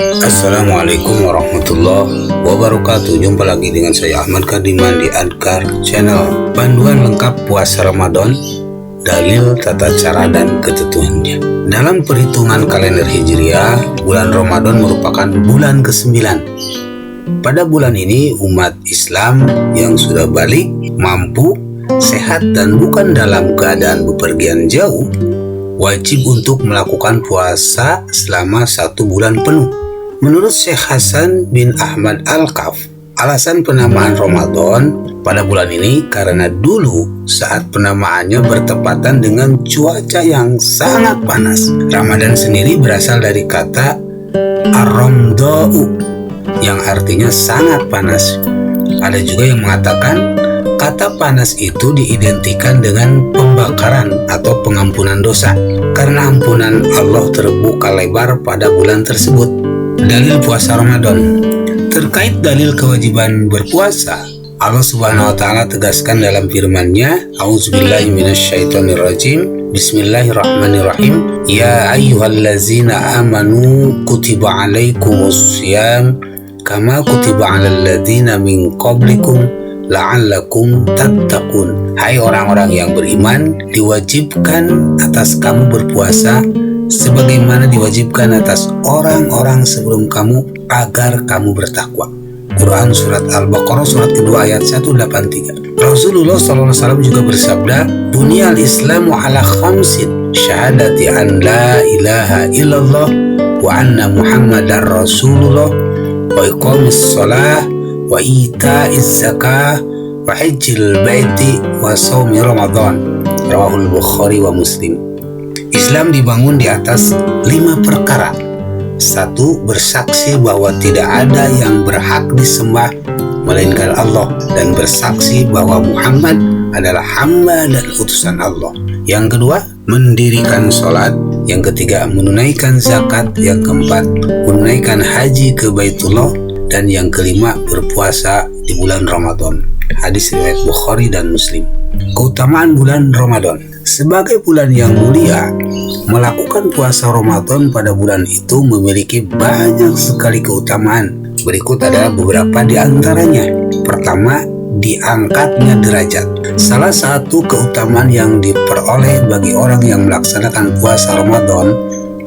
Assalamualaikum warahmatullahi wabarakatuh. Jumpa lagi dengan saya Ahmad Kadiman di Adkar Channel. Panduan lengkap puasa Ramadan, dalil, tata cara, dan ketentuannya. Dalam perhitungan kalender Hijriah, bulan Ramadan merupakan bulan ke-9. Pada bulan ini, umat Islam yang sudah balik, mampu, sehat, dan bukan dalam keadaan bepergian jauh, wajib untuk melakukan puasa selama 1 bulan penuh. Menurut Syekh Hasan bin Ahmad Al-Kaf, alasan penamaan Ramadan pada bulan ini karena dulu saat penamaannya bertepatan dengan cuaca yang sangat panas. Ramadan sendiri berasal dari kata ar-ramda'u yang artinya sangat panas. Ada juga yang mengatakan kata panas itu diidentikan dengan pembakaran atau pengampunan dosa, karena ampunan Allah terbuka lebar pada bulan tersebut. Dalil puasa Ramadan. Terkait dalil kewajiban berpuasa, Allah Subhanahu wa taala tegaskan dalam firman-Nya, A'udzubillahi minasyaitonirrajim. Bismillahirrahmanirrahim. Ya ayyuhallazina amanu kutiba alaikumussyam kama kutiba alal ladzina min qablikum la'allakum tattaqun. Hai orang-orang yang beriman, diwajibkan atas kamu berpuasa sebagaimana diwajibkan atas orang-orang sebelum kamu agar kamu bertakwa. Quran surat Al-Baqarah surat kedua ayat 183. Rasulullah SAW juga bersabda, Bunyal Islamu ala khamsin, syahadati an la ilaha illallah wa anna Muhammadar Rasulullah wa iqamis shalah wa ita'iz zakah wa hajjil baiti wa shaumi Ramadan. Rawahul Bukhari wa Muslim. Islam dibangun di atas 5 perkara. 1. Bersaksi bahwa tidak ada yang berhak disembah melainkan Allah, dan bersaksi bahwa Muhammad adalah hamba dan utusan Allah. Yang kedua, mendirikan sholat. Yang ketiga, menunaikan zakat. Yang keempat, menunaikan haji ke Baitullah. Dan yang kelima, berpuasa di bulan Ramadan. Hadis riwayat Bukhari dan Muslim. Keutamaan bulan Ramadan. Sebagai bulan yang mulia, melakukan puasa Ramadan pada bulan itu memiliki banyak sekali keutamaan. Berikut adalah beberapa di antaranya. Pertama, diangkatnya derajat. Salah satu keutamaan yang diperoleh bagi orang yang melaksanakan puasa Ramadan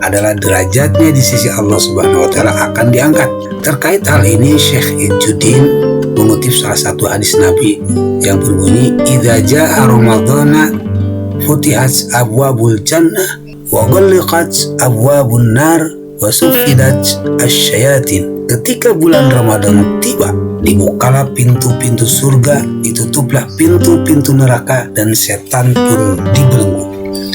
adalah derajatnya di sisi Allah Subhanahu wa taala akan diangkat. Terkait hal ini, Syekh Izzuddin mengutip salah satu hadis Nabi yang berbunyi, "Idza jaa Ramadhana futihat abwabul jannah wa ghulqat abwabun nar wa suffidat asyayatin." Ketika bulan Ramadan tiba, dibukalah pintu-pintu surga, ditutuplah pintu-pintu neraka, dan setan pun dibelenggu.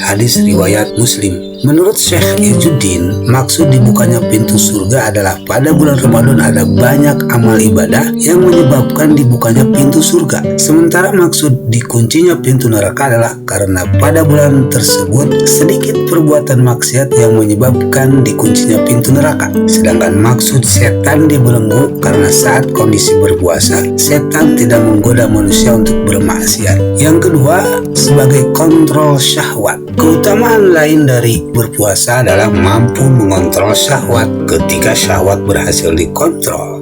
Hadis riwayat Muslim. Menurut Syekh Izzuddin, maksud dibukanya pintu surga adalah pada bulan Ramadan ada banyak amal ibadah yang menyebabkan dibukanya pintu surga. Sementara maksud dikuncinya pintu neraka adalah karena pada bulan tersebut sedikit perbuatan maksiat yang menyebabkan dikuncinya pintu neraka. Sedangkan maksud setan dibelenggu karena saat kondisi berpuasa, setan tidak menggoda manusia untuk bermaksiat. Yang kedua, sebagai kontrol syahwat. Keutamaan lain dari berpuasa adalah mampu mengontrol syahwat. Ketika syahwat berhasil dikontrol,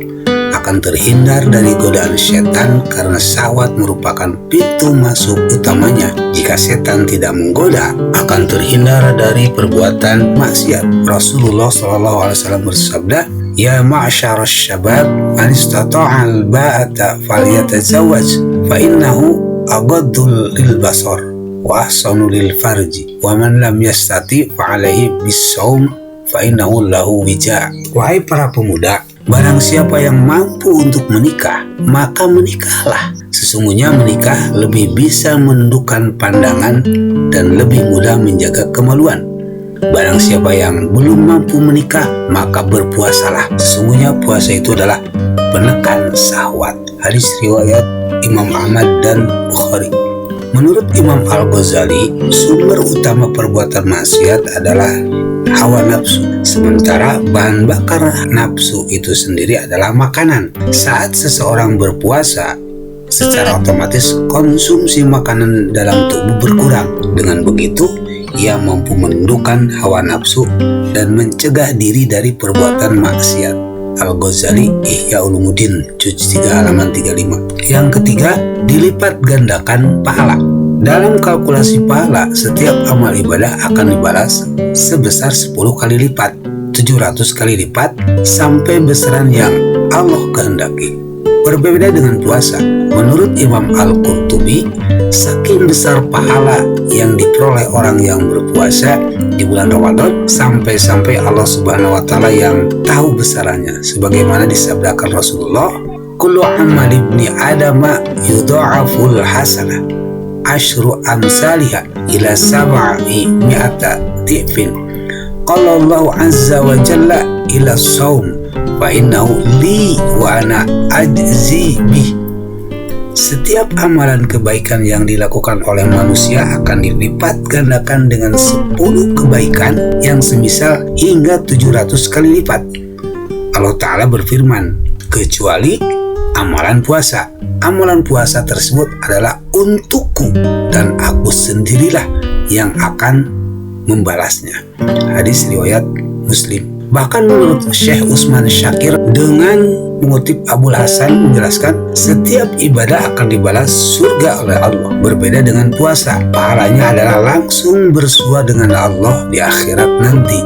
akan terhindar dari godaan setan karena syahwat merupakan pintu masuk utamanya. Jika setan tidak menggoda, akan terhindar dari perbuatan maksiat. Rasulullah SAW bersabda, Ya ma'asyarasy syabab, man istata'al ba'ata falyatazawwaj fa innahu aghaddu lil basar wa ahsanu lil farji wa man lam yastati fa alaihi bis-shaum fa innahu lahu wija'. Wahai para pemuda, barang siapa yang mampu untuk menikah, maka menikahlah. Sesungguhnya menikah lebih bisa menundukkan pandangan dan lebih mudah menjaga kemaluan. Barang siapa yang belum mampu menikah, maka berpuasalah. Sesungguhnya puasa itu adalah penekan syahwat. Hadis riwayat Imam Ahmad dan Bukhari. Menurut Imam Al-Ghazali, sumber utama perbuatan maksiat adalah hawa nafsu, sementara bahan bakar nafsu itu sendiri adalah makanan. Saat seseorang berpuasa, secara otomatis konsumsi makanan dalam tubuh berkurang. Dengan begitu, yang mampu menundukkan hawa nafsu dan mencegah diri dari perbuatan maksiat. Al-Ghazali, Ihya Ulumuddin, juz 3 halaman 35. Yang ketiga, dilipat gandakan pahala. Dalam kalkulasi pahala, setiap amal ibadah akan dibalas sebesar 10 kali lipat, 700 kali lipat, sampai besaran yang Allah kehendaki. Berbeda dengan puasa, menurut Imam Al-Qurtubi, saking besar pahala yang diperoleh orang yang berpuasa di bulan Ramadan, sampai-sampai Allah Subhanahu wa Ta'ala yang tahu besarannya, sebagaimana disabdakan Rasulullah, kullu amal ibni adama yudha'aful hasanah asyru amsalihha ila sab'i mi'ata dhi'fin. Qala Allah azza wa jalla ila shaum fa innahu li wa ana ajzi bih. Setiap amalan kebaikan yang dilakukan oleh manusia akan dilipat gandakan dengan 10 kebaikan yang semisal hingga 700 kali lipat. Allah Ta'ala berfirman, kecuali amalan puasa. Amalan puasa tersebut adalah untukku dan aku sendirilah yang akan membalasnya. Hadis riwayat Muslim. Bahkan menurut Syekh Utsman Syakir dengan mengutip Abul Hasan menjelaskan, setiap ibadah akan dibalas surga oleh Allah. Berbeda dengan puasa, pahalanya adalah langsung bersua dengan Allah di akhirat nanti,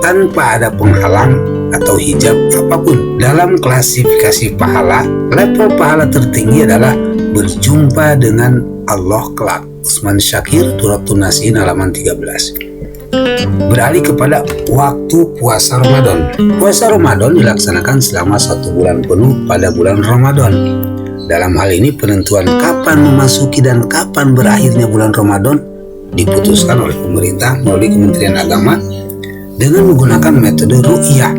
tanpa ada penghalang atau hijab apapun. Dalam klasifikasi pahala, level pahala tertinggi adalah berjumpa dengan Allah kelak. Utsman Syakir, Duratun Nasihin halaman 13. Beralih kepada waktu puasa Ramadan. Puasa Ramadan dilaksanakan selama 1 bulan penuh pada bulan Ramadan. Dalam hal ini penentuan kapan memasuki dan kapan berakhirnya bulan Ramadan diputuskan oleh pemerintah melalui Kementerian Agama dengan menggunakan metode ru'yah,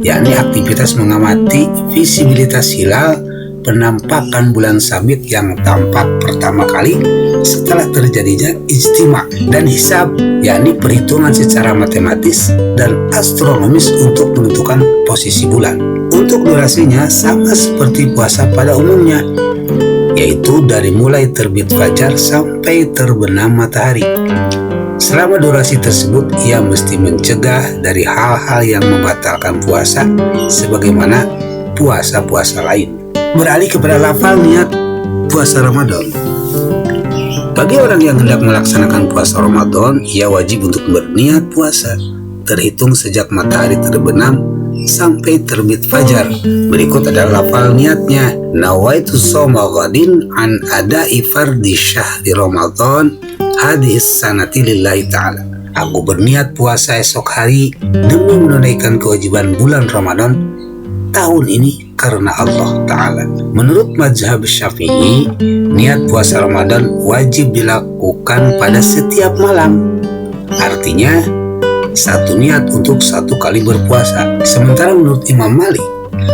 yakni aktivitas mengamati visibilitas hilal, penampakan bulan sabit yang tampak pertama kali setelah terjadinya ijtima, dan hisab, yakni perhitungan secara matematis dan astronomis untuk menentukan posisi bulan. Untuk durasinya sama seperti puasa pada umumnya, yaitu dari mulai terbit fajar sampai terbenam matahari. Selama durasi tersebut, ia mesti mencegah dari hal-hal yang membatalkan puasa sebagaimana puasa-puasa lain. Beralih kepada lafal niat puasa Ramadan. Bagi orang yang hendak melaksanakan puasa Ramadan, ia wajib untuk berniat puasa terhitung sejak matahari terbenam sampai terbit fajar. Berikut adalah lafal niatnya. Nawaitu shauma ghadin an ada'i fardhi syahri Ramadan hadhis sanati lillahi ta'ala. Aku berniat puasa esok hari demi menunaikan kewajiban bulan Ramadan tahun ini karena Allah Ta'ala. Menurut mazhab Syafi'i, niat puasa Ramadan wajib dilakukan pada setiap malam. Artinya, satu niat untuk 1 kali berpuasa. Sementara menurut Imam Malik,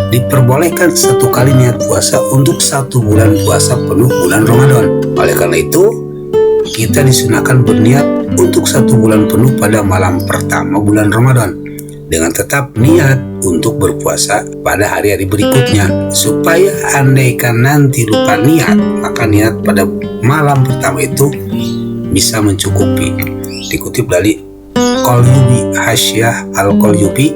diperbolehkan 1 kali niat puasa untuk 1 bulan puasa penuh bulan Ramadan. Oleh karena itu, kita disunahkan berniat untuk 1 bulan penuh pada malam pertama bulan Ramadan, dengan tetap niat untuk berpuasa pada hari-hari berikutnya, supaya andaikan nanti lupa niat, maka niat pada malam pertama itu bisa mencukupi. Dikutip dari Qalyubi, Hasyiah Al-Qalyubi,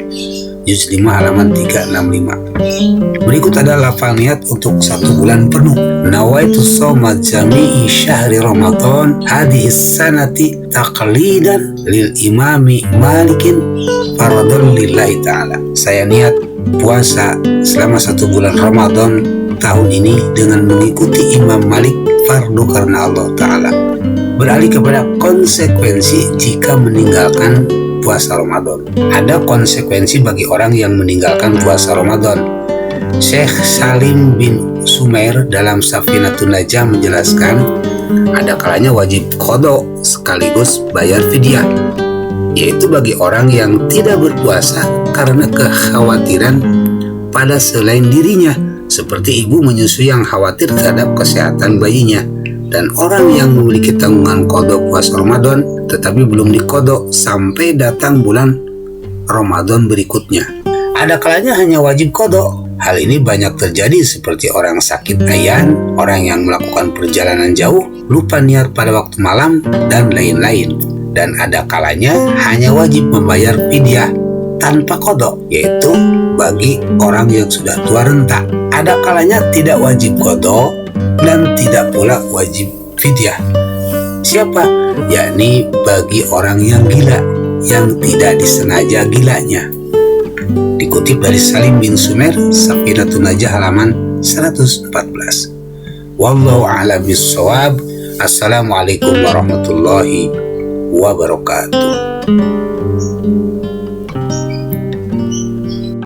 juz 5 halaman 365. Berikut adalah lafal niat untuk 1 bulan penuh. Nawaitu shauma jami'i syahri Ramadan hadhis sanati taqlidan lil imami Malikin faradun lillahi ta'ala. Saya niat puasa selama 1 bulan Ramadan tahun ini dengan mengikuti Imam Malik fardu karena Allah Ta'ala. Beralih kepada konsekuensi jika meninggalkan puasa Ramadan. Ada konsekuensi bagi orang yang meninggalkan puasa Ramadan. Syekh Salim bin Sumair dalam Safinatun Najah menjelaskan, ada kalanya wajib qadha sekaligus bayar fidyah, yaitu bagi orang yang tidak berpuasa karena kekhawatiran pada selain dirinya, seperti ibu menyusui yang khawatir terhadap kesehatan bayinya, dan orang yang memiliki tanggungan qadha puasa Ramadan tetapi belum diqadha sampai datang bulan Ramadan berikutnya. Ada kalanya hanya wajib qadha. Hal ini banyak terjadi seperti orang sakit ayan, orang yang melakukan perjalanan jauh, lupa niat pada waktu malam, dan lain-lain. dan ada kalanya hanya wajib membayar fidyah tanpa qada, yaitu bagi orang yang sudah tua renta. Ada kalanya tidak wajib qada dan tidak pula wajib fidyah. Siapa? Yakni bagi orang yang gila, yang tidak disengaja gilanya. Dikutip dari Salim bin Sumer, Safinatun Najah halaman 114. Wallahu a'lam bishawab. Assalamualaikum warahmatullahi wabarakatuh.